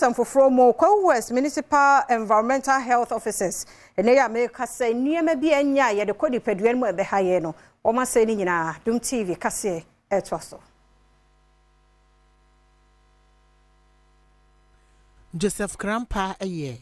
Some for Fromo, Co-West Municipal Environmental Health Officers. And they are make us say near maybe and ya the Cody Peduen with the Hyeno. Or my saying in Adom TV Kasee etwaso. Joseph Grandpa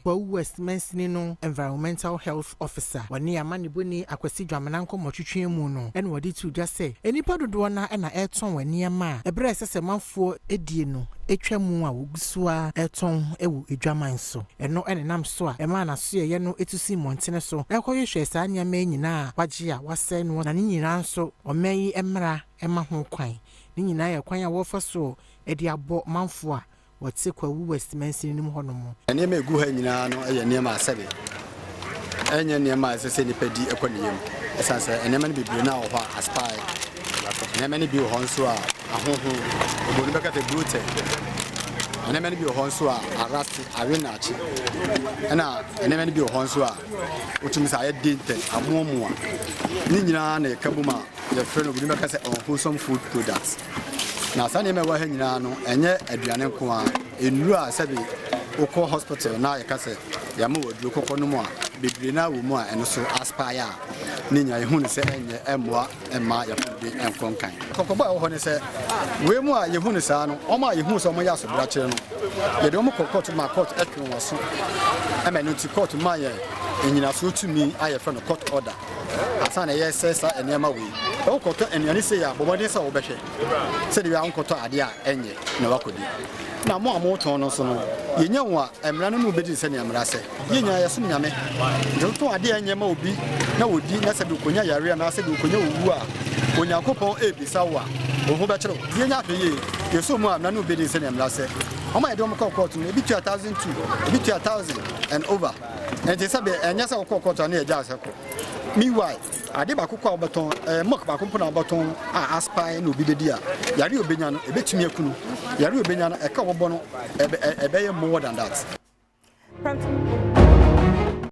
West Mensinino Environmental Health Officer. Wani amani buni akwesi dwamananko motwetwe mu no. En wadi to just say enipa dodo na na eton wani ama. Ebre sese manfo edie no. Etwa mu a wogusua eton ewu edwaman so. Eno enenam so a ema na so ye no etusi montene so. Ekoye hwe saa nyama nyina wagye a wase no na nyina nso omayi emra ema ho kwan. Ni nyina ye kwan a wofa so edi abo manfo a what's kwa West Mensinino honomo. And you may go hanging on a near my seven. And your near my semi pedi equanium. As I say, and then be now a spy. And many be Honsua, a home who look at the brute. And then many be Honsua, a rusty arenachi. And then many be Honsua, which means I did a more. Nina and Kabuma, the friend of Premtobre Unwholesome Food Products. Now, Sunday, my wife and Adrian Kwa in Lua Sabi, Oko Hospital, now a cassette, Yamu, Lucoponuma, Bibrina, Uma, and also Aspire. Nina, who say, and Maya, and Conkai. Cocoba, when he said, we more Yahunisano, or my Yahus or Mayas of Brachano. You don't call to my court at was. I mean, to court to Maya, and you know, to me, I have found a court order. Asana yes says and Yamawi. Oh, and you say, but what is our better? Said the uncle to Adia, and ye, no, I could. Now, more tonos, you know what, I'm running with business and Yamrase. You know, I assume Yame. Don't to Adia and Yamobi, no, would be necessary to Kunya area, and I said, Kunya, when you couple a Bisawa, or who better, you so more, none of business and Yamrase. Oh, my don't call court to me, between 1,002, between 1,000 and over. And they said, and yes, I'll call court on near Jazz. Meanwhile, I did back baton, mock back baton, aspire no be the dear. Yaru Benyan, a bit to me, Yaru Benyan, a couple bono, a bay more than that.